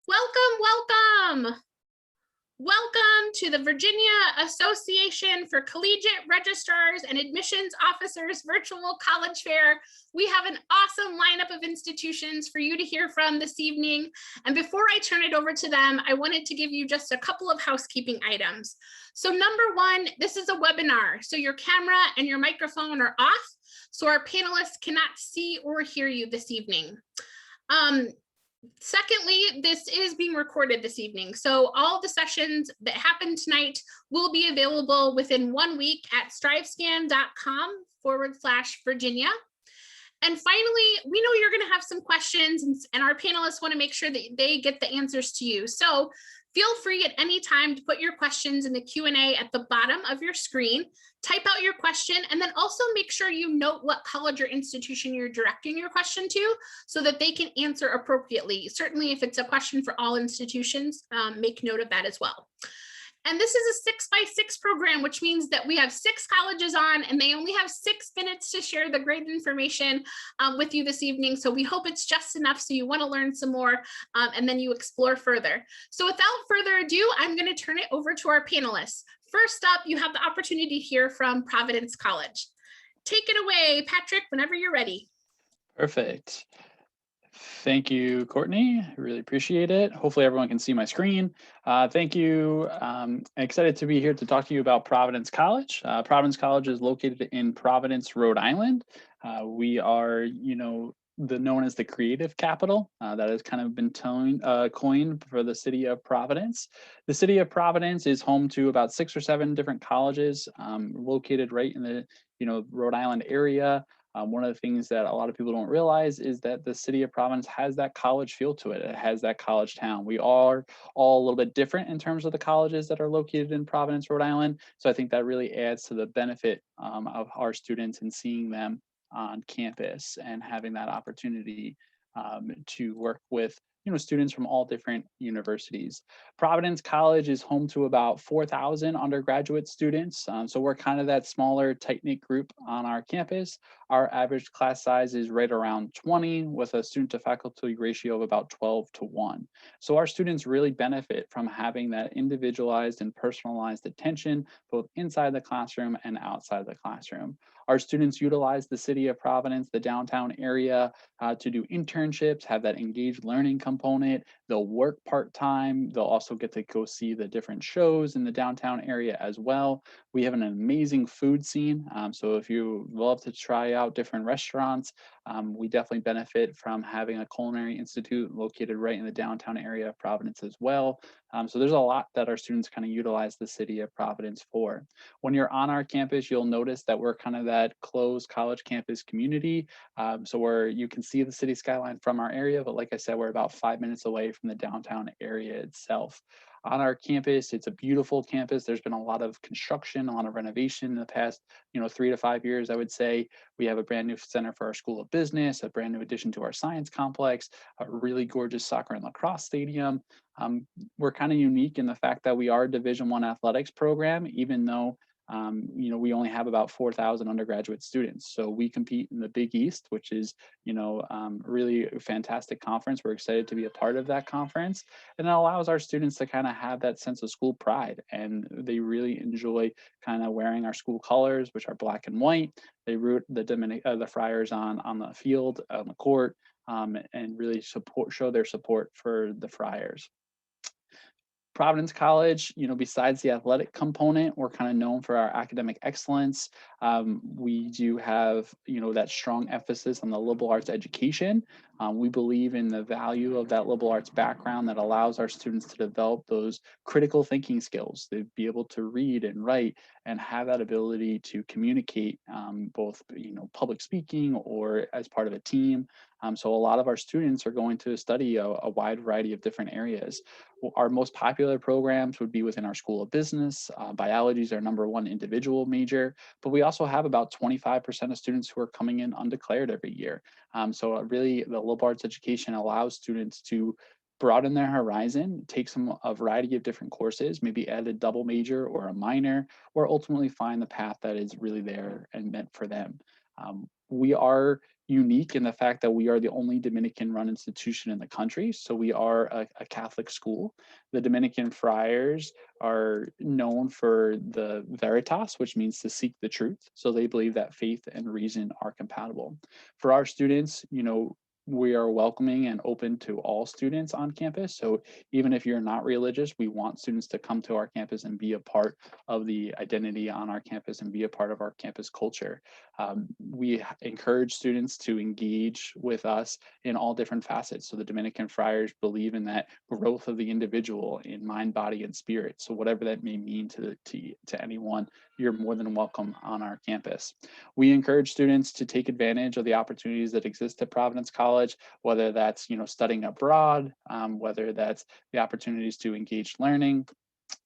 Welcome, welcome. Welcome to the Virginia Association for Collegiate Registrars and Admissions Officers Virtual College Fair. We have an awesome lineup of institutions for you to hear from this evening. And before I turn it over to them, I wanted to give you just a couple of housekeeping items. So number one, this is a webinar. So your camera and your microphone are off, so our panelists cannot see or hear you this evening. Secondly, this is being recorded this evening. So all the sessions that happen tonight will be available within 1 week at strivescan.com/Virginia. And finally, we know you're going to have some questions and our panelists want to make sure that they get the answers to you. So feel free at any time to put your questions in the Q&A at the bottom of your screen. Type out your question and then also make sure you note what college or institution you're directing your question to so that they can answer appropriately. Certainly, if it's a question for all institutions, make note of that as well. And this is a 6x6 program, which means that we have 6 colleges on and they only have 6 minutes to share the great information with you this evening. So we hope it's just enough so you want to learn some more and then you explore further. So without further ado, I'm going to turn it over to our panelists. First up, you have the opportunity to hear from Providence College. Take it away, Patrick, whenever you're ready. Perfect. Thank you, Courtney. I really appreciate it. Hopefully everyone can see my screen. Thank you. I'm excited to be here to talk to you about Providence College. Providence College is located in Providence, Rhode Island. We are, known as the creative capital. That has kind of been coined for the city of Providence. The city of Providence is home to about 6 or 7 different colleges located right in the, Rhode Island area. One of the things that a lot of people don't realize is that the city of Providence has that college feel to it. It has that college town. We are all a little bit different in terms of the colleges that are located in Providence, Rhode Island. So I think that really adds to the benefit of our students and seeing them on campus and having that opportunity to work with students from all different universities. Providence College is home to about 4,000 undergraduate students. So we're kind of that smaller, tight-knit group on our campus. Our average class size is right around 20 with a student to faculty ratio of about 12:1. So our students really benefit from having that individualized and personalized attention, both inside the classroom and outside the classroom. Our students utilize the city of Providence, the downtown area, to do internships, have that engaged learning component. They'll work part-time. They'll also get to go see the different shows in the downtown area as well. We have an amazing food scene. So if you love to try out different restaurants, we definitely benefit from having a culinary institute located right in the downtown area of Providence as well. So there's a lot that our students kind of utilize the city of Providence for. When you're on our campus, you'll notice that we're kind of that closed college campus community. So where you can see the city skyline from our area, but like I said, we're about 5 minutes away from the downtown area itself. On our campus, it's a beautiful campus. There's been a lot of construction, a lot of renovation in the past, 3 to 5 years, I would say. We have a brand new center for our School of Business, a brand new addition to our science complex, a really gorgeous soccer and lacrosse stadium. We're kind of unique in the fact that we are a Division I athletics program, even though we only have about 4,000 undergraduate students. So we compete in the Big East, which is, really a fantastic conference. We're excited to be a part of that conference. And it allows our students to kind of have that sense of school pride. And they really enjoy kind of wearing our school colors, which are black and white. They root the Friars on the field, on the court, and really show their support for the Friars. Providence College, besides the athletic component, we're kind of known for our academic excellence. We do have, that strong emphasis on the liberal arts education. We believe in the value of that liberal arts background that allows our students to develop those critical thinking skills, to be able to read and write and have that ability to communicate both, public speaking or as part of a team. So a lot of our students are going to study a wide variety of different areas. Our most popular programs would be within our School of Business. Biology is our #1 individual major, but we also have about 25% of students who are coming in undeclared every year. So really the liberal arts education allows students to broaden their horizon, take a variety of different courses, maybe add a double major or a minor, or ultimately find the path that is really there and meant for them. We are unique in the fact that we are the only Dominican-run institution in the country. So we are a Catholic school. The Dominican friars are known for the veritas, which means to seek the truth. So they believe that faith and reason are compatible. For our students, we are welcoming and open to all students on campus. So even if you're not religious, we want students to come to our campus and be a part of the identity on our campus and be a part of our campus culture. We encourage students to engage with us in all different facets. So the Dominican friars believe in that growth of the individual in mind, body, and spirit. So whatever that may mean to anyone, you're more than welcome on our campus. We encourage students to take advantage of the opportunities that exist at Providence College, whether that's studying abroad, whether that's the opportunities to engage learning,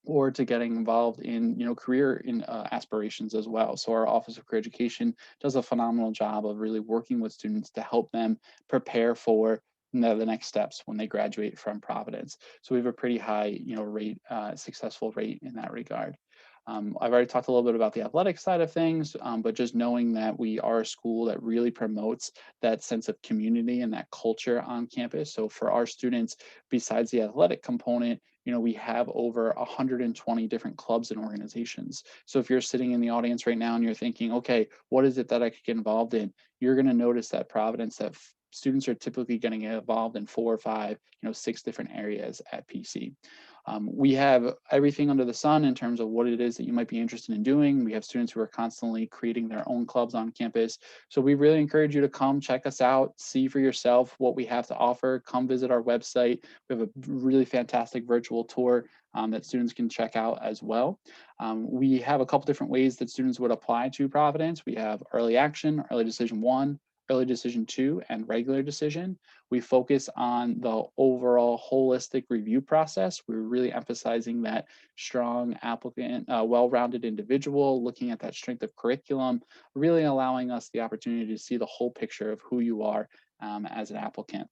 or to getting involved in career aspirations as well. So our Office of Career Education does a phenomenal job of really working with students to help them prepare for the next steps when they graduate from Providence. So we have a pretty high successful rate in that regard. I've already talked a little bit about the athletic side of things, but just knowing that we are a school that really promotes that sense of community and that culture on campus. So for our students, besides the athletic component, we have over 120 different clubs and organizations. So if you're sitting in the audience right now and you're thinking, okay, what is it that I could get involved in? You're going to notice that Providence, that students are typically getting involved in 4 or 5, 6 different areas at PC. We have everything under the sun in terms of what it is that you might be interested in doing. We have students who are constantly creating their own clubs on campus. So we really encourage you to come check us out, see for yourself what we have to offer. Come visit our website. We have a really fantastic virtual tour that students can check out as well. We have a couple different ways that students would apply to Providence. We have early action, early decision 1, early decision 2, and regular decision. We focus on the overall holistic review process. We're really emphasizing that strong applicant, well-rounded individual, looking at that strength of curriculum, really allowing us the opportunity to see the whole picture of who you are as an applicant.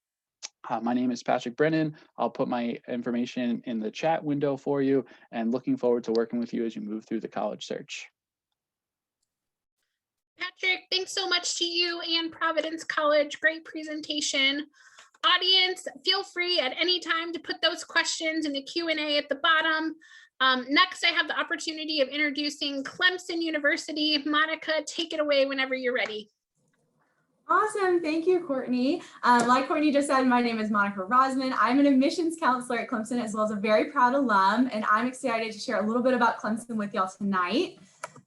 My name is Patrick Brennan. I'll put my information in the chat window for you, and looking forward to working with you as you move through the college search. Patrick, thanks so much to you and Providence College. Great presentation. Audience, feel free at any time to put those questions in the Q&A at the bottom. Next, I have the opportunity of introducing Clemson University. Monica, take it away whenever you're ready. Awesome. Thank you, Courtney. Like Courtney just said, my name is Monica Rosman. I'm an admissions counselor at Clemson, as well as a very proud alum, and I'm excited to share a little bit about Clemson with y'all tonight.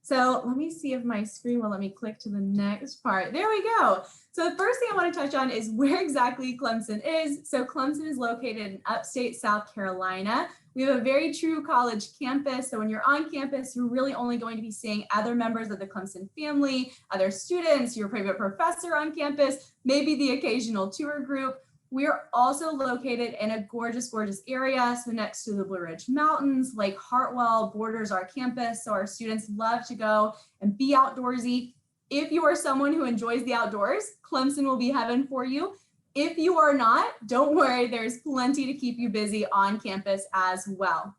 So let me see if my screen will let me click to the next part. There we go. So the first thing I want to touch on is where exactly Clemson is. So Clemson is located in upstate South Carolina. We have a very true college campus. So when you're on campus, you're really only going to be seeing other members of the Clemson family, other students, your favorite professor on campus, maybe the occasional tour group. We are also located in a gorgeous, gorgeous area. So next to the Blue Ridge Mountains, Lake Hartwell borders our campus. So our students love to go and be outdoorsy. If you are someone who enjoys the outdoors, Clemson will be heaven for you. If you are not, don't worry, there's plenty to keep you busy on campus as well.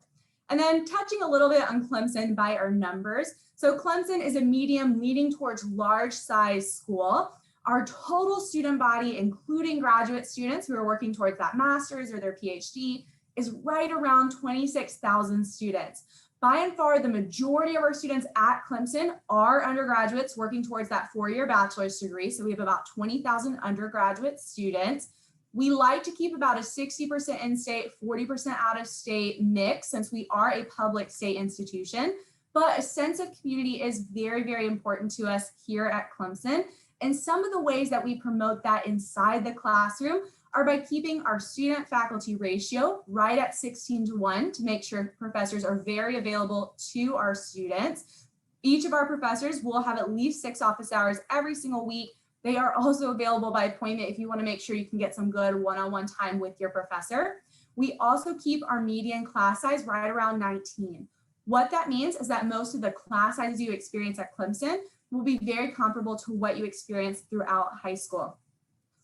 And then touching a little bit on Clemson by our numbers. So Clemson is a medium leaning towards large size school. Our total student body, including graduate students who are working towards that master's or their PhD, is right around 26,000 students. By and far, the majority of our students at Clemson are undergraduates working towards that 4-year bachelor's degree. So we have about 20,000 undergraduate students. We like to keep about a 60% in-state, 40% out-of-state mix since we are a public state institution. But a sense of community is very, very important to us here at Clemson. And some of the ways that we promote that inside the classroom are by keeping our student-faculty ratio right at 16:1 to make sure professors are very available to our students. Each of our professors will have at least 6 office hours every single week. They are also available by appointment if you want to make sure you can get some good one-on-one time with your professor. We also keep our median class size right around 19. What that means is that most of the class sizes you experience at Clemson will be very comparable to what you experience throughout high school.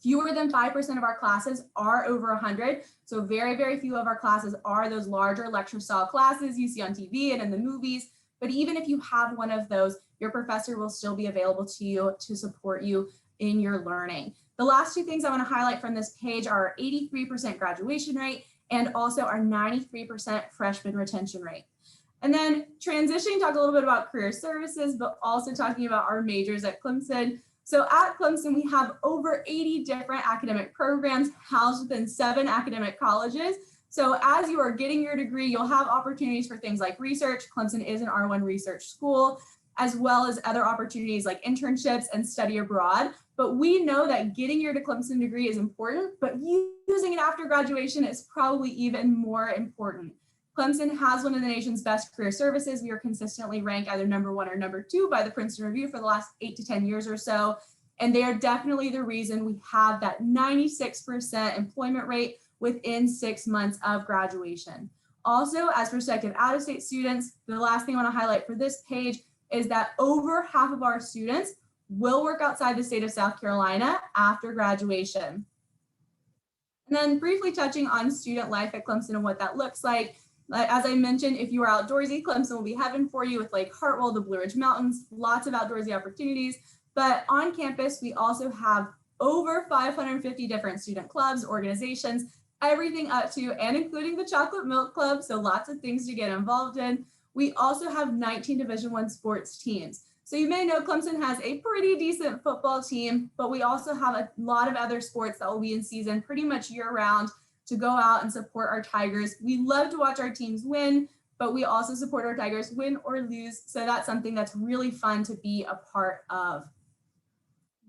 Fewer than 5% of our classes are over 100. So very, very few of our classes are those larger lecture style classes you see on TV and in the movies. But even if you have one of those, your professor will still be available to you to support you in your learning. The last two things I want to highlight from this page are our 83% graduation rate and also our 93% freshman retention rate. And then transitioning, talk a little bit about career services, but also talking about our majors at Clemson. So at Clemson, we have over 80 different academic programs housed within 7 academic colleges. So as you are getting your degree, you'll have opportunities for things like research. Clemson is an R1 research school, as well as other opportunities like internships and study abroad. But we know that getting your Clemson degree is important, but using it after graduation is probably even more important. Clemson has one of the nation's best career services. We are consistently ranked either #1 or #2 by the Princeton Review for the last 8 to 10 years or so. And they are definitely the reason we have that 96% employment rate within 6 months of graduation. Also, as prospective out-of-state students, the last thing I want to highlight for this page is that over half of our students will work outside the state of South Carolina after graduation. And then briefly touching on student life at Clemson and what that looks like. As I mentioned, if you are outdoorsy, Clemson will be heaven for you with Lake Hartwell, the Blue Ridge Mountains, lots of outdoorsy opportunities. But on campus, we also have over 550 different student clubs, organizations, everything up to and including the Chocolate Milk Club. So lots of things to get involved in. We also have 19 Division I sports teams. So you may know Clemson has a pretty decent football team, but we also have a lot of other sports that will be in season pretty much year round to go out and support our Tigers. We love to watch our teams win, but we also support our Tigers win or lose. So that's something that's really fun to be a part of.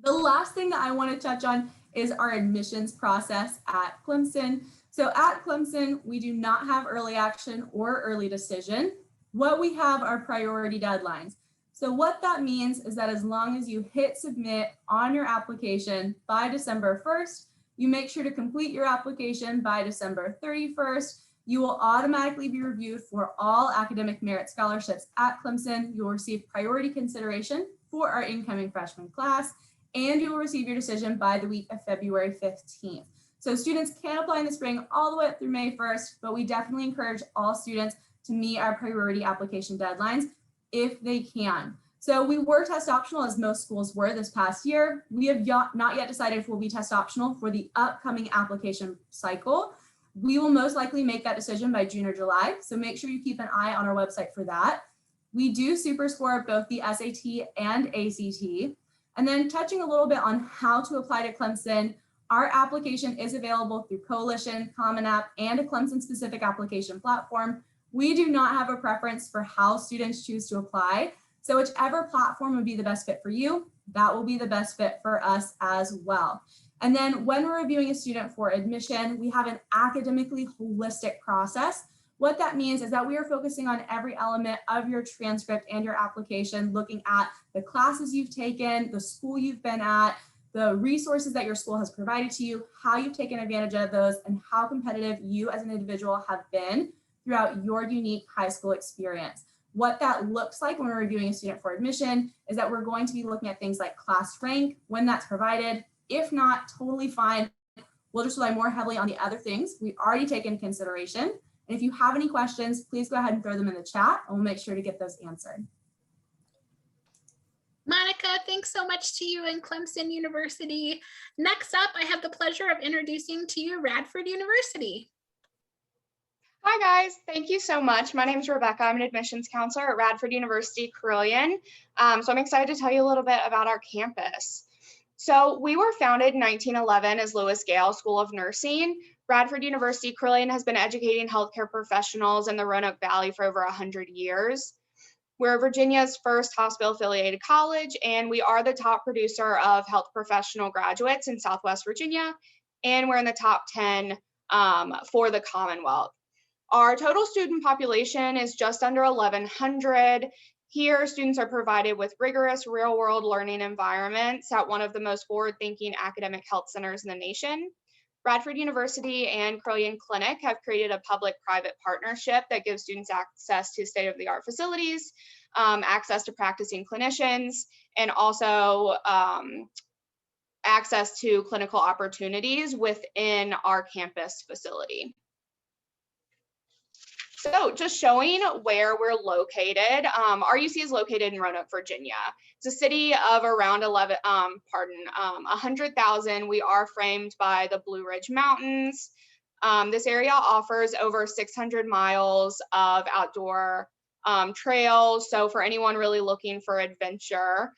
The last thing that I want to touch on is our admissions process at Clemson. So at Clemson, we do not have early action or early decision. What we have are priority deadlines. So what that means is that as long as you hit submit on your application by December 1st, you make sure to complete your application by December 31st. You will automatically be reviewed for all academic merit scholarships at Clemson. You will receive priority consideration for our incoming freshman class, and you will receive your decision by the week of February 15th. So students can apply in the spring all the way up through May 1st, but we definitely encourage all students to meet our priority application deadlines if they can. So we were test optional, as most schools were this past year. We have not yet decided if we'll be test optional for the upcoming application cycle. We will most likely make that decision by June or July. So make sure you keep an eye on our website for that. We do super score both the SAT and ACT. And then touching a little bit on how to apply to Clemson, our application is available through Coalition, Common App, and a Clemson specific application platform. We do not have a preference for how students choose to apply. So whichever platform would be the best fit for you, that will be the best fit for us as well. And then when we're reviewing a student for admission, we have an academically holistic process. What that means is that we are focusing on every element of your transcript and your application, looking at the classes you've taken, the school you've been at, the resources that your school has provided to you, how you've taken advantage of those, and how competitive you as an individual have been throughout your unique high school experience. What that looks like when we're reviewing a student for admission is that we're going to be looking at things like class rank when that's provided. If not, totally fine. We'll just rely more heavily on the other things we already take into consideration. And if you have any questions, please go ahead and throw them in the chat and we'll make sure to get those answered. Monica, thanks so much to you and Clemson University. Next up, I have the pleasure of introducing to you Radford University. Hi guys, thank you so much. My name is Rebecca. I'm an admissions counselor at Radford University, Carilion. So I'm excited to tell you a little bit about our campus. So we were founded in 1911 as Lewis Gale School of Nursing. Radford University, Carilion has been educating healthcare professionals in the Roanoke Valley for over 100 years. We're Virginia's first hospital-affiliated college, and we are the top producer of health professional graduates in Southwest Virginia, and we're in the top 10 for the Commonwealth. Our total student population is just under 1,100. Here, students are provided with rigorous real-world learning environments at one of the most forward-thinking academic health centers in the nation. Radford University and Carilion Clinic have created a public-private partnership that gives students access to state-of-the-art facilities, access to practicing clinicians, and also access to clinical opportunities within our campus facility. So just showing where we're located, RUC is located in Roanoke, Virginia. It's a city of around 100,000. We are framed by the Blue Ridge Mountains. This area offers over 600 miles of outdoor trails. So for anyone really looking for adventure,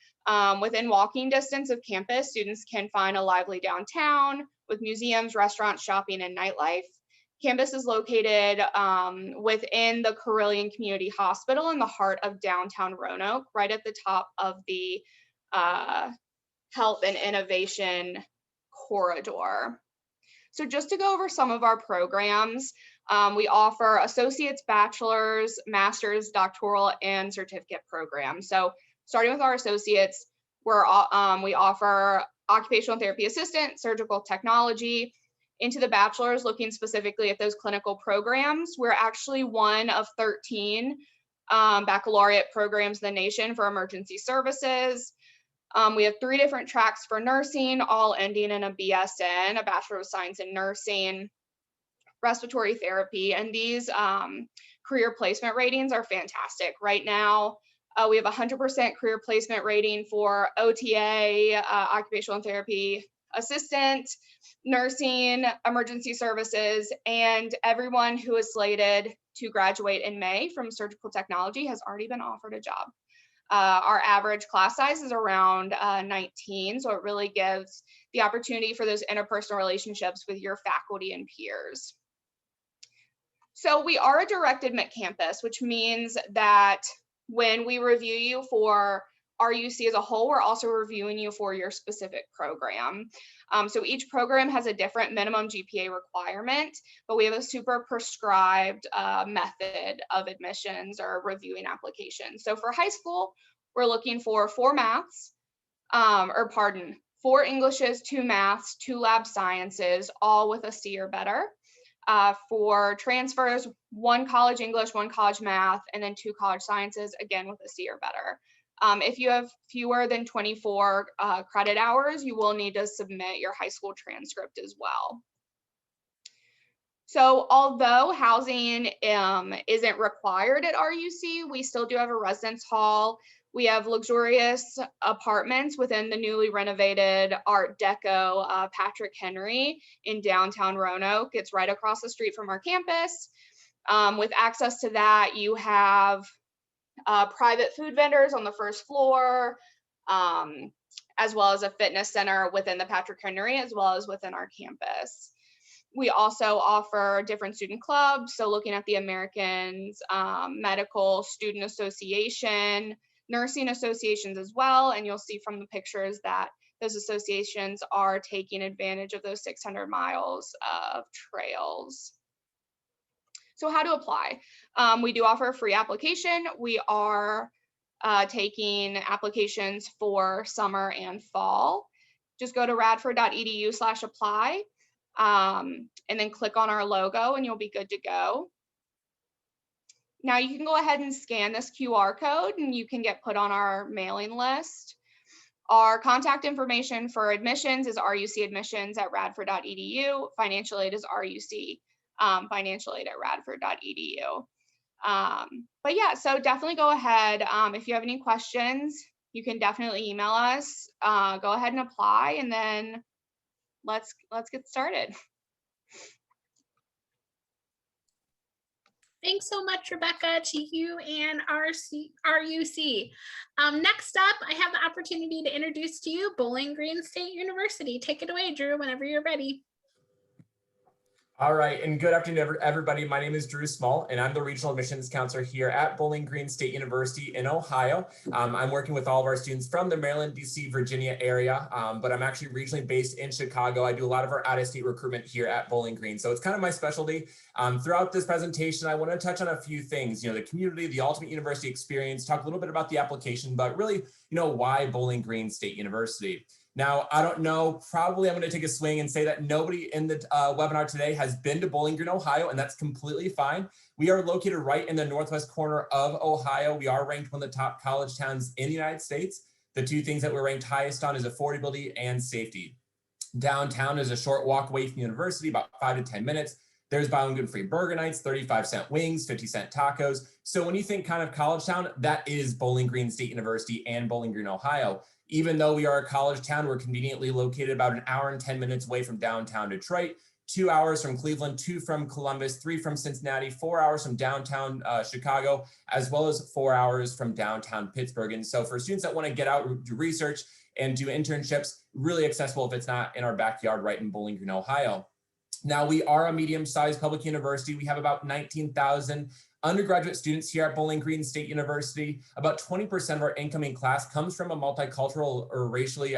within walking distance of campus, students can find a lively downtown with museums, restaurants, shopping, and nightlife. Campus is located within the Carilion Community Hospital in the heart of downtown Roanoke, right at the top of the Health and Innovation Corridor. So just to go over some of our programs, we offer associates, bachelor's, master's, doctoral, and certificate programs. So starting with our associates, we offer occupational therapy assistant, surgical technology. Into the bachelor's, looking specifically at those clinical programs, we're actually one of 13 baccalaureate programs in the nation for emergency services. We have 3 different tracks for nursing, all ending in a BSN, a Bachelor of Science in Nursing, respiratory therapy, and these career placement ratings are fantastic. Right now, we have 100% career placement rating for OTA, occupational therapy assistant, nursing, emergency services, and everyone who is slated to graduate in May from surgical technology has already been offered a job. Our average class size is around 19, so it really gives the opportunity for those interpersonal relationships with your faculty and peers. So we are a direct admit campus, which means that when we review you for RUC as a whole, we're also reviewing you for your specific program. So each program has a different minimum GPA requirement, but we have a super prescribed method of admissions or reviewing applications. So for high school, we're looking for 4 maths, 4 Englishes, 2 maths, 2 lab sciences, all with a C or better. For transfers, 1 college English, 1 college math, and then 2 college sciences, again with a C or better. If you have fewer than 24 credit hours, you will need to submit your high school transcript as well. So although housing isn't required at RUC, we still do have a residence hall. We have luxurious apartments within the newly renovated Art Deco Patrick Henry in downtown Roanoke. It's right across the street from our campus. With access to that, you have private food vendors on the first floor, as well as a fitness center within the Patrick Henry, as well as within our campus. We also offer different student clubs. So looking at the Americans Medical Student Association, nursing associations as well. And you'll see from the pictures that those associations are taking advantage of those 600 miles of trails. So how to apply? We do offer a free application. We are taking applications for summer and fall. Just go to radford.edu/apply and then click on our logo and you'll be good to go. Now you can go ahead and scan this QR code and you can get put on our mailing list. Our contact information for admissions is rucadmissions@radford.edu. Financial aid is RUC. Financial aid at radford.edu. But yeah, so definitely go ahead. If you have any questions, you can definitely email us. Go ahead and apply, and then let's get started. Thanks so much, Rebecca, to you and RUC. Next up, I have the opportunity to introduce to you Bowling Green State University. Take it away, Drew, whenever you're ready. All right, and good afternoon, everybody. My name is Drew Small, and I'm the Regional Admissions Counselor here at Bowling Green State University in Ohio. I'm working with all of our students from the Maryland, DC, Virginia area, but I'm actually regionally based in Chicago. I do a lot of our out-of-state recruitment here at Bowling Green, so it's kind of my specialty. Throughout this presentation, I want to touch on a few things, the community, the ultimate university experience, talk a little bit about the application, but really, why Bowling Green State University. Now, I don't know, probably I'm going to take a swing and say that nobody in the webinar today has been to Bowling Green, Ohio, and that's completely fine. We are located right in the northwest corner of Ohio. We are ranked one of the top college towns in the United States. The 2 things that we're ranked highest on is affordability and safety. Downtown is a short walk away from the university, about 5 to 10 minutes. There's buy one gluten free burger nights, 35-cent wings, 50-cent tacos. So when you think kind of college town, that is Bowling Green State University and Bowling Green, Ohio. Even though we are a college town, we're conveniently located about an hour and 10 minutes away from downtown Detroit, 2 hours from Cleveland, 2 from Columbus, 3 from Cincinnati, 4 hours from downtown Chicago, as well as 4 hours from downtown Pittsburgh. And so for students that want to get out, do research and do internships, really accessible if it's not in our backyard right in Bowling Green, Ohio. Now, we are a medium-sized public university. We have about 19,000 undergraduate students here at Bowling Green State University. About 20% of our incoming class comes from a multicultural or racially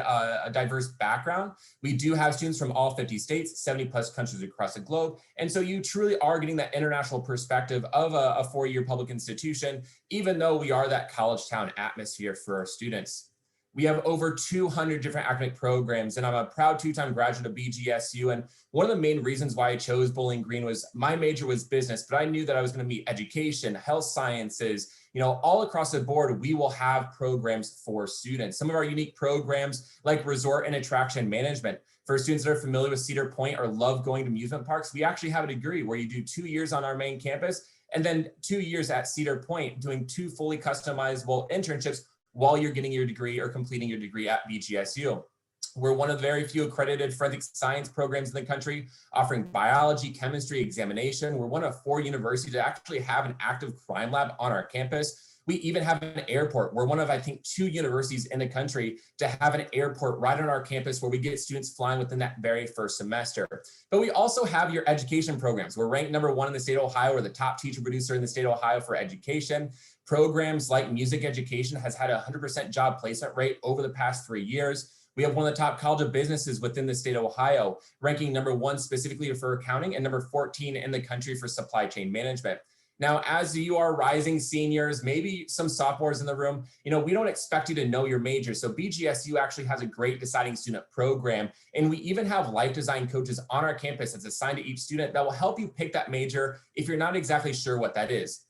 diverse background. We do have students from all 50 states, 70 plus countries across the globe. And so you truly are getting that international perspective of a four-year public institution, even though we are that college town atmosphere for our students. We have over 200 different academic programs, and I'm a proud two-time graduate of BGSU. And one of the main reasons why I chose Bowling Green was my major was business, but I knew that I was going to meet education, health sciences, all across the board. We will have programs for students. Some of our unique programs like resort and attraction management. For students that are familiar with Cedar Point or love going to amusement parks, we actually have a degree where you do 2 years on our main campus and then 2 years at Cedar Point doing 2 fully customizable internships while you're getting your degree or completing your degree at BGSU. We're one of the very few accredited forensic science programs in the country, offering biology, chemistry, examination. We're one of 4 universities that actually have an active crime lab on our campus. We even have an airport. We're one of, I think, 2 universities in the country to have an airport right on our campus where we get students flying within that very first semester. But we also have your education programs. We're ranked #1 in the state of Ohio. We're the top teacher producer in the state of Ohio for education. Programs like music education has had a 100% job placement rate over the past 3 years. We have one of the top college of businesses within the state of Ohio, ranking #1 specifically for accounting and #14 in the country for supply chain management. Now, as you are rising seniors, maybe some sophomores in the room, we don't expect you to know your major. So BGSU actually has a great deciding student program. And we even have life design coaches on our campus that's assigned to each student that will help you pick that major if you're not exactly sure what that is.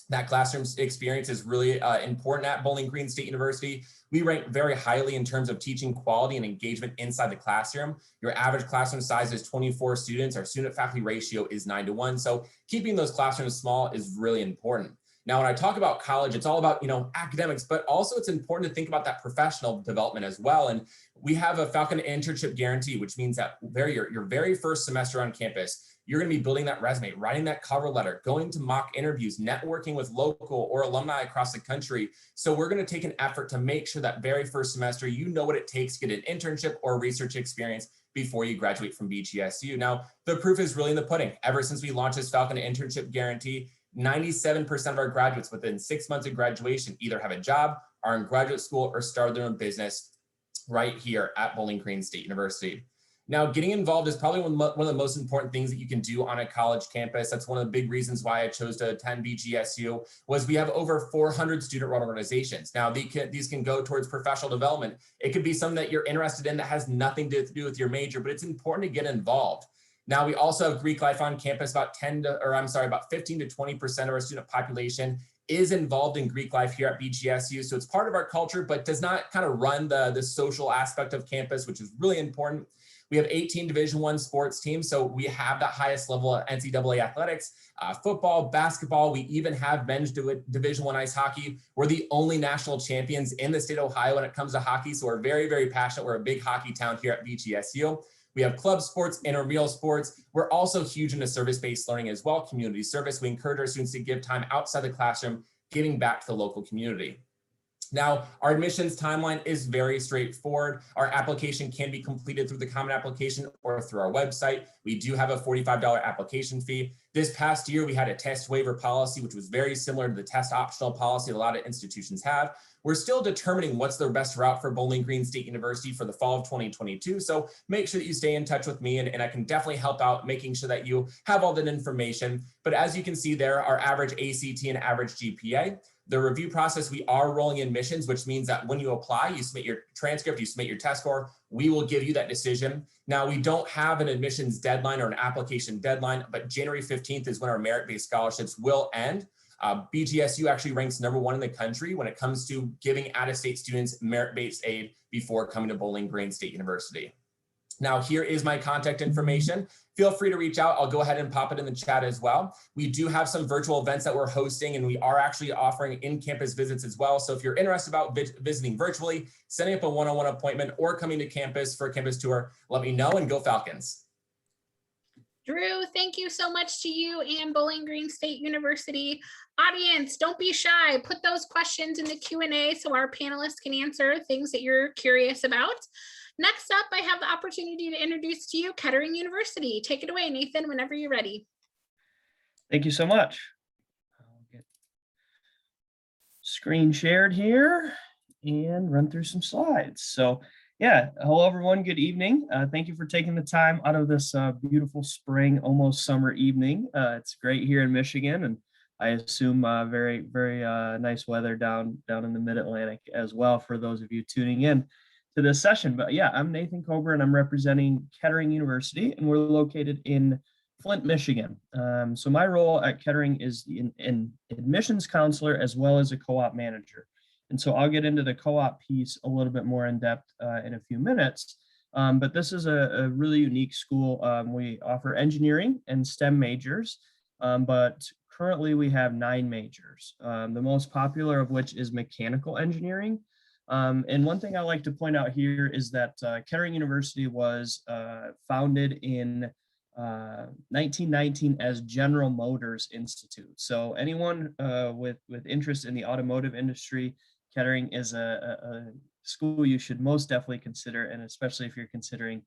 That classroom experience is really important at Bowling Green State University. We rank very highly in terms of teaching quality and engagement inside the classroom. Your average classroom size is 24 students. Our student faculty ratio is 9:1. So keeping those classrooms small is really important. Now, when I talk about college, it's all about, academics, but also it's important to think about that professional development as well. And we have a Falcon internship guarantee, which means that your very first semester on campus, you're going to be building that resume, writing that cover letter, going to mock interviews, networking with local or alumni across the country. So we're going to take an effort to make sure that very first semester, you know what it takes to get an internship or research experience before you graduate from BGSU. Now, the proof is really in the pudding. Ever since we launched this Falcon internship guarantee, 97% of our graduates within 6 months of graduation either have a job, are in graduate school, or started their own business right here at Bowling Green State University. Now, getting involved is probably one of the most important things that you can do on a college campus. That's one of the big reasons why I chose to attend BGSU, was we have over 400 student-run organizations. Now, these can go towards professional development. It could be something that you're interested in that has nothing to do with your major, but it's important to get involved. Now, we also have Greek life on campus. About 15 to 20% of our student population is involved in Greek life here at BGSU. So it's part of our culture, but does not kind of run the social aspect of campus, which is really important. We have 18 Division I sports teams, so we have the highest level of NCAA athletics, football, basketball. We even have men's Division I ice hockey. We're the only national champions in the state of Ohio when it comes to hockey, so we're very, very passionate. We're a big hockey town here at BGSU. We have club sports, intramural sports. We're also huge into service-based learning as well, community service. We encourage our students to give time outside the classroom, giving back to the local community. Now, our admissions timeline is very straightforward. Our application can be completed through the Common Application or through our website. We do have a $45 application fee. This past year, we had a test waiver policy, which was very similar to the test optional policy a lot of institutions have. We're still determining what's the best route for Bowling Green State University for the fall of 2022. So make sure that you stay in touch with me, and I can definitely help out making sure that you have all that information. But as you can see there, our average ACT and average GPA. The review process, we are rolling admissions, which means that when you apply, you submit your transcript, you submit your test score, we will give you that decision. Now, we don't have an admissions deadline or an application deadline, but January 15th is when our merit-based scholarships will end. BGSU actually ranks #1 in the country when it comes to giving out-of-state students merit-based aid before coming to Bowling Green State University. Now, here is my contact information. Feel free to reach out. I'll go ahead and pop it in the chat as well. We do have some virtual events that we're hosting, and we are actually offering in-campus visits as well. So if you're interested about visiting virtually, setting up a one-on-one appointment, or coming to campus for a campus tour, let me know, and go Falcons. Drew, thank you so much to you and Bowling Green State University. Audience, don't be shy. Put those questions in the Q&A so our panelists can answer things that you're curious about. Next up, I have the opportunity to introduce to you Kettering University. Take it away, Nathan, whenever you're ready. Thank you so much. I'll get screen shared here and run through some slides. So yeah, hello everyone, good evening. Thank you for taking the time out of this beautiful spring, almost summer evening. It's great here in Michigan, and I assume very nice weather down in the mid-Atlantic as well for those of you tuning in to this session. But yeah, I'm Nathan Kober and I'm representing Kettering University, and we're located in Flint, Michigan. So my role at Kettering is an admissions counselor as well as a co-op manager. And so I'll get into the co-op piece a little bit more in depth in a few minutes. But this is a really unique school. We offer engineering and STEM majors, but currently we have 9 majors, the most popular of which is mechanical engineering. And one thing I like to point out here is that Kettering University was founded in 1919 as General Motors Institute. So anyone with interest in the automotive industry, Kettering is a school you should most definitely consider, and especially if you're considering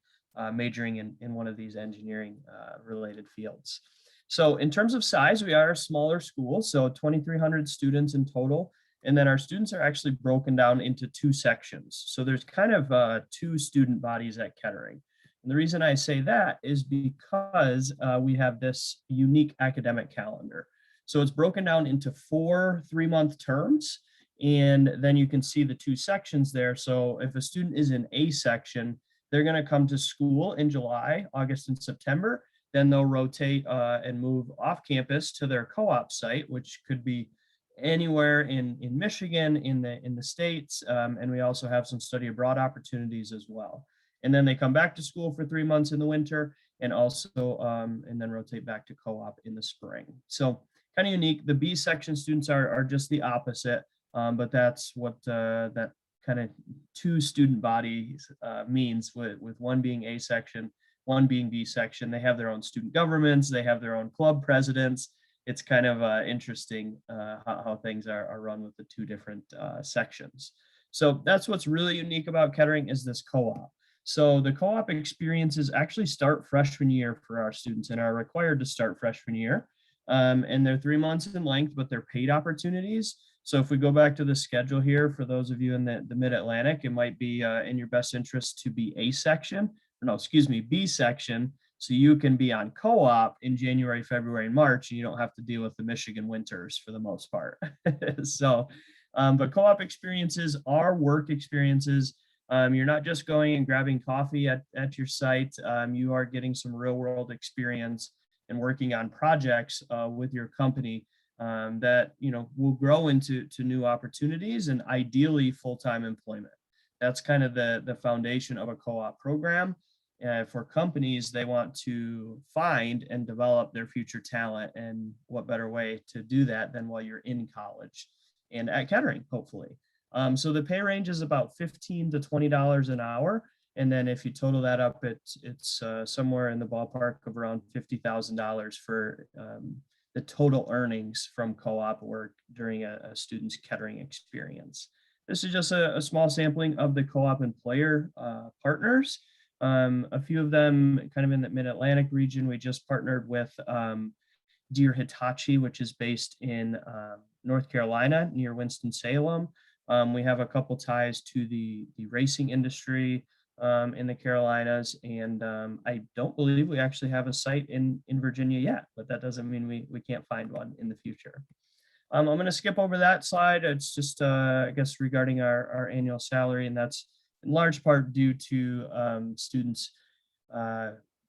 majoring in one of these engineering related fields. So in terms of size, we are a smaller school, so 2,300 students in total. And then our students are actually broken down into 2 sections. So there's kind of 2 student bodies at Kettering. And the reason I say that is because we have this unique academic calendar. So it's broken down into 4 3-month terms. And then you can see the 2 sections there. So if a student is in A section, they're going to come to school in July, August, and September. Then they'll rotate and move off campus to their co-op site, which could be anywhere in Michigan, in the States. And we also have some study abroad opportunities as well. And then they come back to school for 3 months in the winter, and also and then rotate back to co-op in the spring. So kind of unique. The B section students are just the opposite. But that's what that kind of 2 student bodies means, with one being A section, one being B section. They have their own student governments, they have their own club presidents. It's kind of interesting how things are run with the 2 different sections. So that's what's really unique about Kettering, is this co-op. So the co-op experiences actually start freshman year for our students and are required to start freshman year. And they're 3 months in length, but they're paid opportunities. So if we go back to the schedule here, for those of you in the mid-Atlantic, it might be in your best interest to be B section. So you can be on co-op in January, February, and March, and you don't have to deal with the Michigan winters for the most part. So, but co-op experiences are work experiences. You're not just going and grabbing coffee at your site. You are getting some real world experience and working on projects with your company that will grow into new opportunities and ideally full-time employment. That's kind of the foundation of a co-op program. For companies, they want to find and develop their future talent, and what better way to do that than while you're in college and at Kettering, hopefully. So the pay range is about $15 to $20 an hour. And then if you total that up, it's somewhere in the ballpark of around $50,000 for the total earnings from co-op work during a student's Kettering experience. This is just a small sampling of the co-op employer partners. A few of them kind of in the mid-Atlantic region. We just partnered with Deere Hitachi, which is based in North Carolina near Winston-Salem. We have a couple ties to the racing industry in the Carolinas, and I don't believe we actually have a site in Virginia yet, but that doesn't mean we can't find one in the future. I'm going to skip over that slide. It's just, I guess, regarding our annual salary, and that's in large part due to students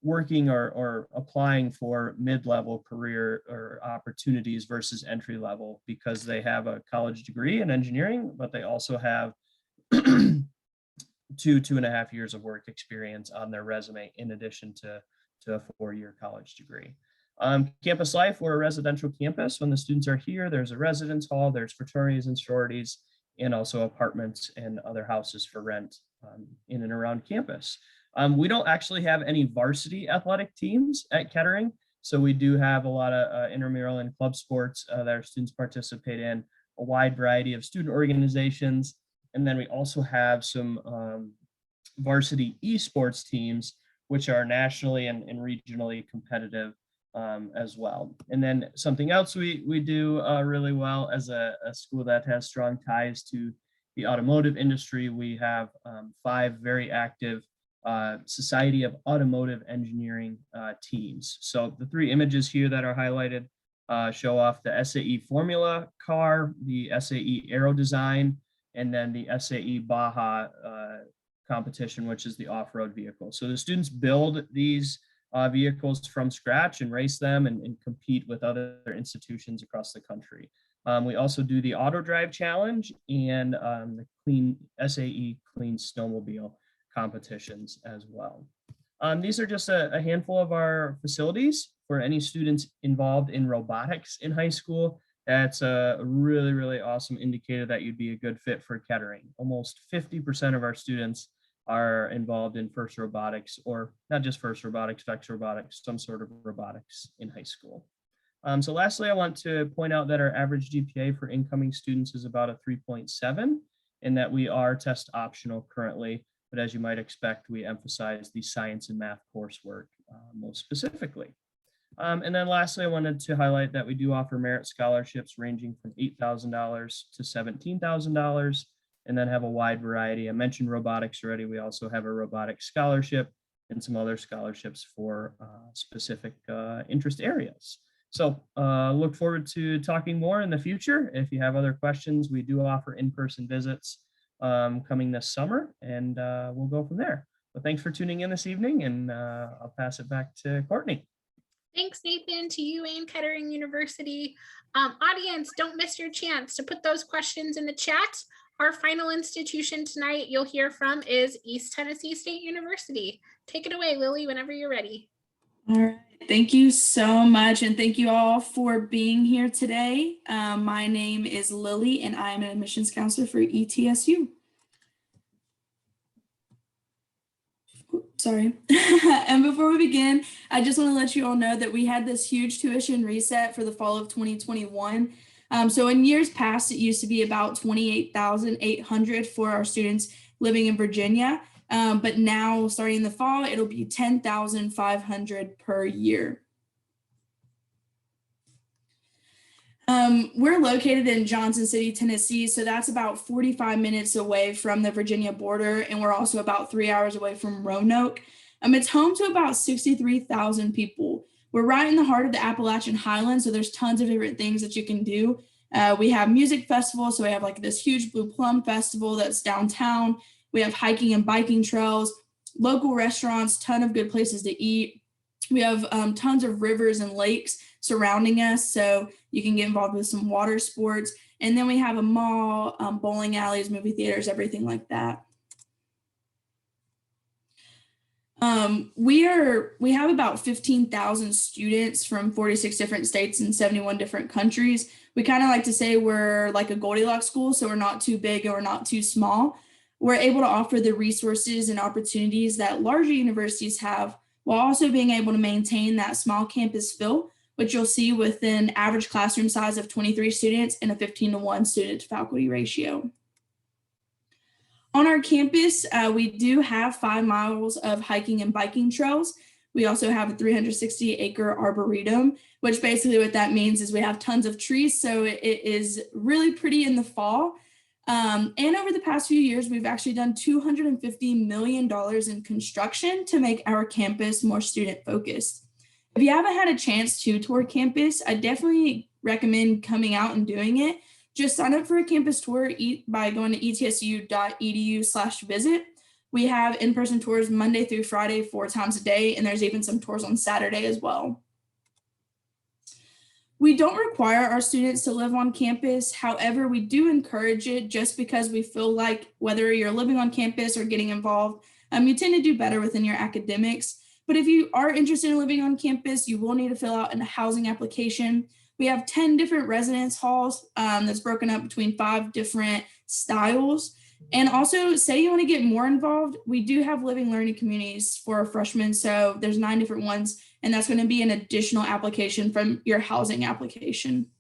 working or applying for mid-level career or opportunities versus entry level, because they have a college degree in engineering, but they also have 2.5 years of work experience on their resume in addition to a 4-year college degree. Campus life, we're a residential campus. When the students are here, there's a residence hall, there's fraternities and sororities, and also apartments and other houses for rent in and around campus. We don't actually have any varsity athletic teams at Kettering, so we do have a lot of intramural and club sports that our students participate in, a wide variety of student organizations, and then we also have some varsity esports teams, which are nationally and regionally competitive as well. And then something else we do really well as a school that has strong ties to the automotive industry, we have 5 very active Society of Automotive Engineering teams. So the 3 images here that are highlighted show off the SAE Formula car, the SAE Aero Design, and then the SAE Baja competition, which is the off-road vehicle. So the students build these vehicles from scratch and race them and compete with other institutions across the country. We also do the Auto Drive Challenge and the SAE Clean Snowmobile competitions as well. These are just a handful of our facilities. For any students involved in robotics in high school, that's a really, really awesome indicator that you'd be a good fit for Kettering. Almost 50% of our students are involved in FIRST robotics, or not just FIRST robotics, VEX robotics, some sort of robotics in high school. So lastly, I want to point out that our average GPA for incoming students is about a 3.7, and that we are test optional currently. But as you might expect, we emphasize the science and math coursework most specifically. And then lastly, I wanted to highlight that we do offer merit scholarships ranging from $8,000 to $17,000, and then have a wide variety. I mentioned robotics already. We also have a robotics scholarship and some other scholarships for specific interest areas. So look forward to talking more in the future. If you have other questions, we do offer in-person visits coming this summer, and we'll go from there. But thanks for tuning in this evening, and I'll pass it back to Courtney. Thanks, Nathan, to you and Kettering University. Audience, don't miss your chance to put those questions in the chat. Our final institution tonight you'll hear from is East Tennessee State University. Take it away, Lily, whenever you're ready. All right. Thank you so much. And thank you all for being here today. My name is Lily, and I'm an admissions counselor for ETSU. Sorry. And before we begin, I just want to let you all know that we had this huge tuition reset for the fall of 2021. So in years past, it used to be about $28,800 for our students living in Virginia. But now starting in the fall, it'll be $10,500 per year. We're located in Johnson City, Tennessee, so that's about 45 minutes away from the Virginia border, and we're also about 3 hours away from Roanoke. It's home to about 63,000 people. We're right in the heart of the Appalachian Highlands, so there's tons of different things that you can do. We have music festivals, so we have like this huge Blue Plum Festival that's downtown. We have hiking and biking trails, local restaurants, ton of good places to eat. We have tons of rivers and lakes surrounding us, so you can get involved with some water sports. And then we have a mall, bowling alleys, movie theaters, everything like that. We have about 15,000 students from 46 different states and 71 different countries. We kind of like to say we're like a Goldilocks school, so we're not too big and we're not too small. We're able to offer the resources and opportunities that larger universities have, while also being able to maintain that small campus feel, which you'll see with an average classroom size of 23 students and a 15-to-1 student to faculty ratio. On our campus, we do have 5 miles of hiking and biking trails. We also have a 360-acre arboretum, which basically what that means is we have tons of trees, so it is really pretty in the fall. And over the past few years, we've actually done $250 million in construction to make our campus more student-focused. If you haven't had a chance to tour campus, I definitely recommend coming out and doing it. Just sign up for a campus tour by going to etsu.edu/visit. We have in-person tours Monday through Friday 4 times a day, and there's even some tours on Saturday as well. We don't require our students to live on campus. However, we do encourage it just because we feel like whether you're living on campus or getting involved, you tend to do better within your academics. But if you are interested in living on campus, you will need to fill out a housing application. We have 10 different residence halls that's broken up between 5 different styles. And also, say you want to get more involved, we do have living learning communities for freshmen. So there's 9 different ones, and that's going to be an additional application from your housing application.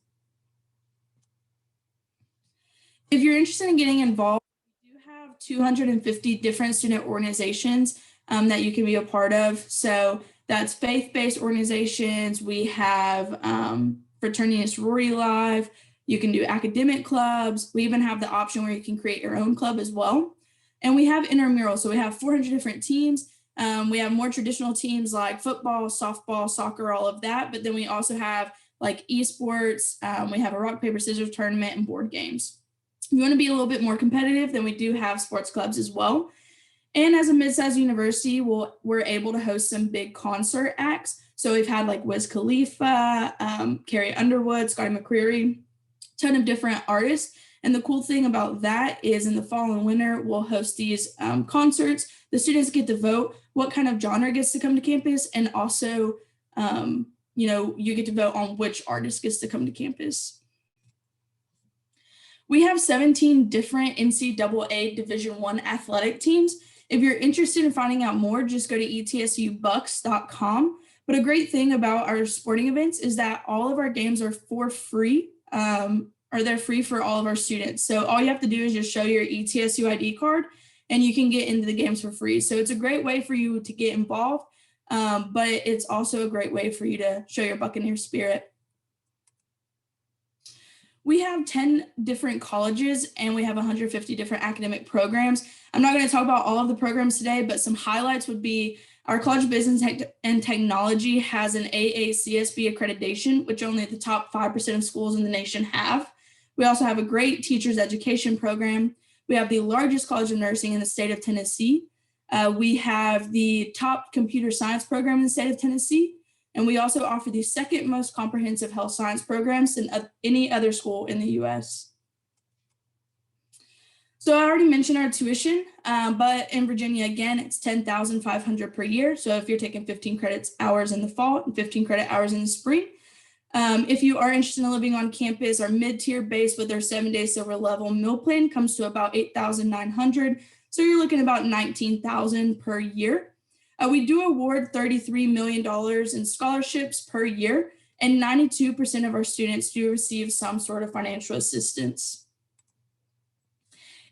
If you're interested in getting involved, we do have 250 different student organizations that you can be a part of. So that's faith-based organizations. We have fraternity and sorority live. You can do academic clubs. We even have the option where you can create your own club as well. And we have intramural. So we have 400 different teams. We have more traditional teams like football, softball, soccer, all of that. But then we also have like esports. We have a rock, paper, scissors tournament and board games. If you want to be a little bit more competitive, then we do have sports clubs as well. And as a mid-sized university, we're able to host some big concert acts. So we've had like Wiz Khalifa, Carrie Underwood, Scotty McCreery, ton of different artists. And the cool thing about that is in the fall and winter, we'll host these concerts. The students get to vote what kind of genre gets to come to campus. And also, you get to vote on which artist gets to come to campus. We have 17 different NCAA Division I athletic teams. If you're interested in finding out more, just go to etsubucks.com. But a great thing about our sporting events is that all of our games are for free. Or they're free for all of our students. So all you have to do is just show your ETSU ID card and you can get into the games for free. So it's a great way for you to get involved, but it's also a great way for you to show your Buccaneer spirit. We have 10 different colleges and we have 150 different academic programs. I'm not going to talk about all of the programs today, but some highlights would be our College of Business and Technology has an AACSB accreditation, which only the top 5% of schools in the nation have. We also have a great teacher's education program. We have the largest college of nursing in the state of Tennessee. We have the top computer science program in the state of Tennessee. And we also offer the second most comprehensive health science programs than any other school in the US. So I already mentioned our tuition, but in Virginia, again, it's $10,500 per year. So if you're taking 15 credit hours in the fall and 15 credit hours in the spring, if you are interested in living on campus, our mid-tier base with our 7-day silver level meal plan comes to about $8,900. So you're looking about $19,000 per year. We do award $33 million in scholarships per year, and 92% of our students do receive some sort of financial assistance.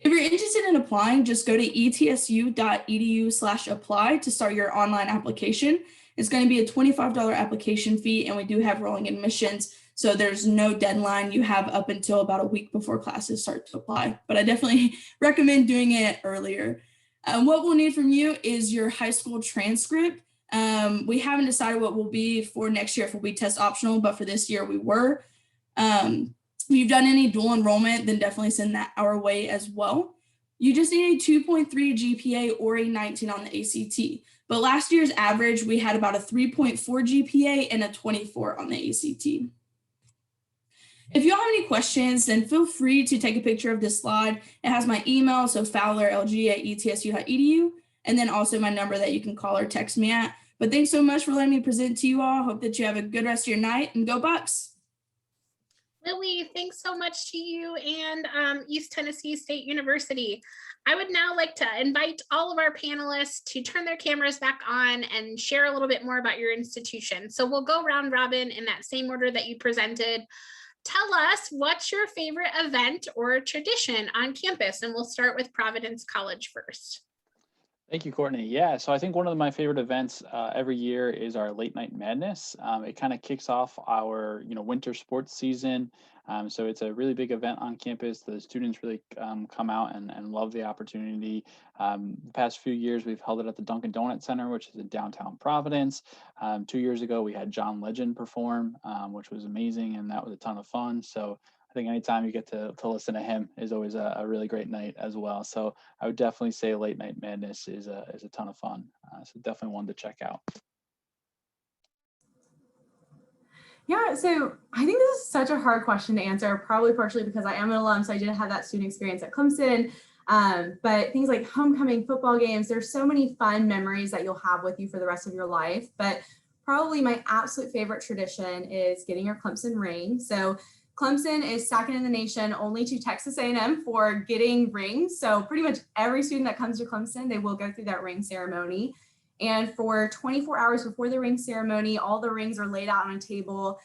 If you're interested in applying, just go to etsu.edu/apply to start your online application. It's going to be a $25 application fee, and we do have rolling admissions, so there's no deadline. You have up until about a week before classes start to apply, but I definitely recommend doing it earlier. What we'll need from you is your high school transcript. We haven't decided what will be for next year if we'll be test optional, but for this year we were. If you've done any dual enrollment, then definitely send that our way as well. You just need a 2.3 GPA or a 19 on the ACT. But last year's average, we had about a 3.4 GPA and a 24 on the ACT. If you have any questions, then feel free to take a picture of this slide. It has my email, so fowlerlg@etsu.edu, and then also my number that you can call or text me at. But thanks so much for letting me present to you all. Hope that you have a good rest of your night, and go Bucks. Lily, thanks so much to you and East Tennessee State University. I would now like to invite all of our panelists to turn their cameras back on and share a little bit more about your institution. So we'll go round robin in that same order that you presented. Tell us, what's your favorite event or tradition on campus? And we'll start with Providence College first. Thank you, Courtney. Yeah, so I think one of my favorite events every year is our Late Night Madness. It kind of kicks off our winter sports season. So it's a really big event on campus. The students really come out and love the opportunity. The past few years, we've held it at the Dunkin' Donut Center, which is in downtown Providence. 2 years ago, we had John Legend perform, which was amazing, and that was a ton of fun. So I think anytime you get to listen to him is always a really great night as well. So I would definitely say Late Night Madness is a ton of fun. So definitely one to check out. Yeah, so I think this is such a hard question to answer, probably partially because I am an alum, so I did have that student experience at Clemson. But things like homecoming, football games, there's so many fun memories that you'll have with you for the rest of your life. But probably my absolute favorite tradition is getting your Clemson ring. So Clemson is second in the nation only to Texas A&M for getting rings. So pretty much every student that comes to Clemson, they will go through that ring ceremony. And for 24 hours before the ring ceremony, all the rings are laid out on a table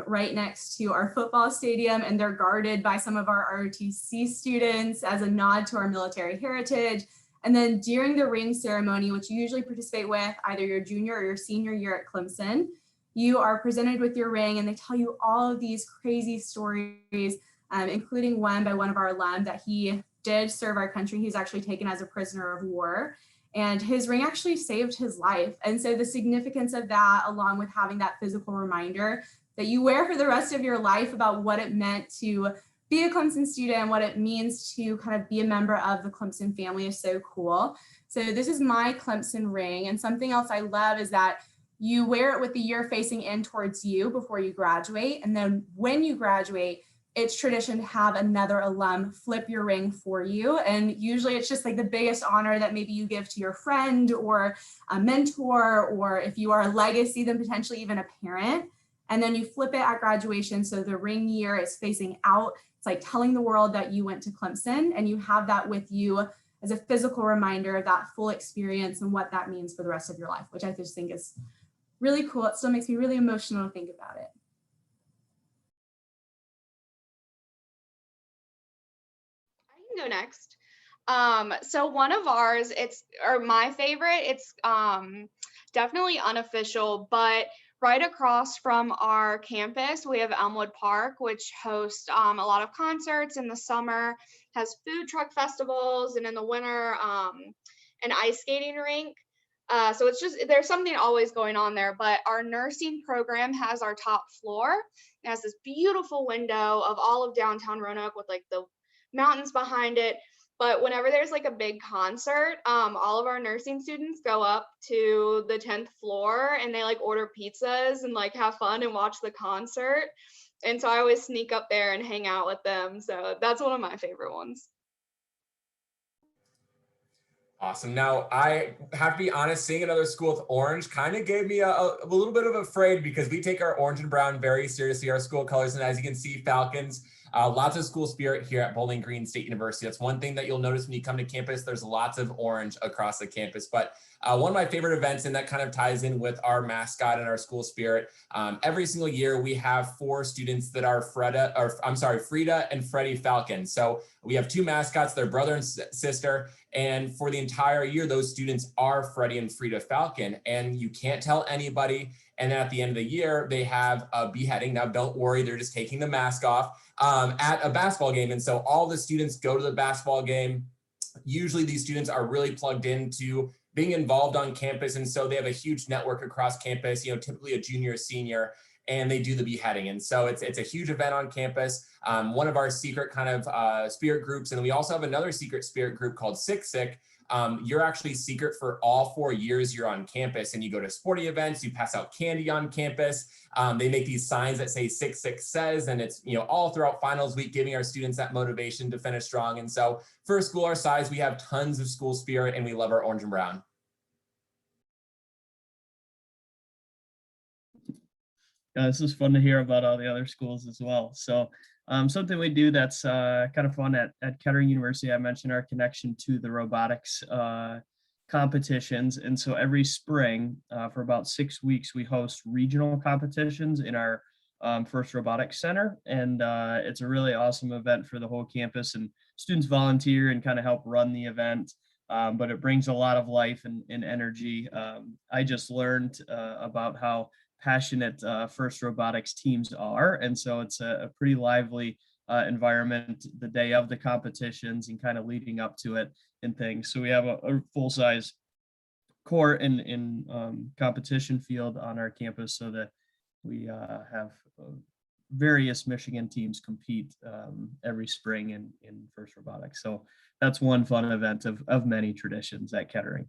right next to our football stadium, and they're guarded by some of our ROTC students as a nod to our military heritage. And then during the ring ceremony, which you usually participate with either your junior or your senior year at Clemson, you are presented with your ring and they tell you all of these crazy stories, including one by one of our alum that he did serve our country. He was actually taken as a prisoner of war, and his ring actually saved his life. And so the significance of that, along with having that physical reminder that you wear for the rest of your life about what it meant to be a Clemson student and what it means to kind of be a member of the Clemson family, is so cool. So this is my Clemson ring. And something else I love is that you wear it with the year facing in towards you before you graduate. And then when you graduate, it's tradition to have another alum flip your ring for you. And usually it's just like the biggest honor that maybe you give to your friend or a mentor, or if you are a legacy, then potentially even a parent. And then you flip it at graduation. So the ring year is facing out. It's like telling the world that you went to Clemson, and you have that with you as a physical reminder of that full experience and what that means for the rest of your life, which I just think is really cool. It still makes me really emotional to think about it. Go next. So one of ours, my favorite, it's definitely unofficial, but right across from our campus, we have Elmwood Park, which hosts a lot of concerts in the summer, has food truck festivals, and in the winter, an ice skating rink. So it's just, there's something always going on there, but our nursing program has our top floor. It has this beautiful window of all of downtown Roanoke with like the mountains behind it. But whenever there's like a big concert, all of our nursing students go up to the 10th floor and they like order pizzas and like have fun and watch the concert. And so I always sneak up there and hang out with them. So that's one of my favorite ones. Awesome. Now, I have to be honest, seeing another school with orange kind of gave me a little bit of afraid, because we take our orange and brown very seriously, our school colors. And as you can see, Falcons, lots of school spirit here at Bowling Green State University. That's one thing that you'll notice when you come to campus. There's lots of orange across the campus. But one of my favorite events, and that kind of ties in with our mascot and our school spirit, every single year we have 4 students that are Frida and Freddie Falcon. So we have 2 mascots, they're brother and sister. And for the entire year, those students are Freddie and Frida Falcon, and you can't tell anybody. And then at the end of the year, they have a beheading. Now, don't worry, they're just taking the mask off at a basketball game. And so all the students go to the basketball game. Usually these students are really plugged into being involved on campus. And so they have a huge network across campus, typically a junior, senior, and they do the beheading. And so it's a huge event on campus. One of our secret kind of spirit groups, and we also have another secret spirit group called Sick Sick. You're actually secret for all 4 years you're on campus, and you go to sporting events, you pass out candy on campus. They make these signs that say 6-6 says, and it's, all throughout finals week, giving our students that motivation to finish strong. And so for a school our size, we have tons of school spirit, and we love our orange and brown. This is fun to hear about all the other schools as well. So something we do that's kind of fun at Kettering University, I mentioned our connection to the robotics competitions. And so every spring for about 6 weeks, we host regional competitions in our first robotics center. And it's a really awesome event for the whole campus, and students volunteer and kind of help run the event. But it brings a lot of life and energy. I just learned about how passionate FIRST robotics teams are. And so it's a pretty lively environment the day of the competitions and kind of leading up to it and things. So we have a full-size court in competition field on our campus, so that we have various Michigan teams compete every spring in FIRST robotics. So that's one fun event of many traditions at Kettering.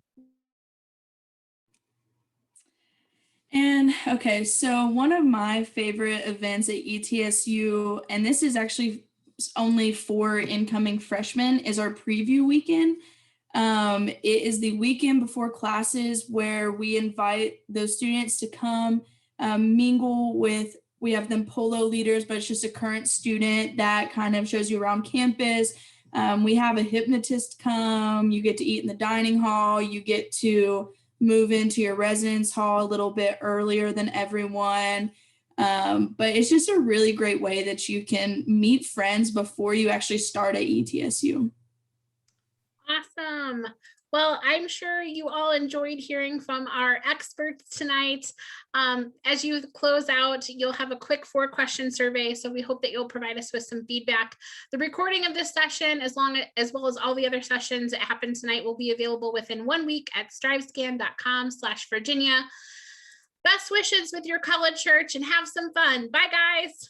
And Okay, so one of my favorite events at ETSU, and this is actually only for incoming freshmen, is our preview weekend. It is the weekend before classes where we invite those students to come mingle with, we have them polo leaders, but it's just a current student that kind of shows you around campus. We have a hypnotist come, you get to eat in the dining hall, you get to move into your residence hall a little bit earlier than everyone. But it's just a really great way that you can meet friends before you actually start at ETSU. Awesome. Well, I'm sure you all enjoyed hearing from our experts tonight. As you close out, you'll have a quick 4-question survey. So we hope that you'll provide us with some feedback. The recording of this session, as well as all the other sessions that happened tonight, will be available within 1 week at strivescan.com/Virginia. Best wishes with your college search and have some fun. Bye, guys.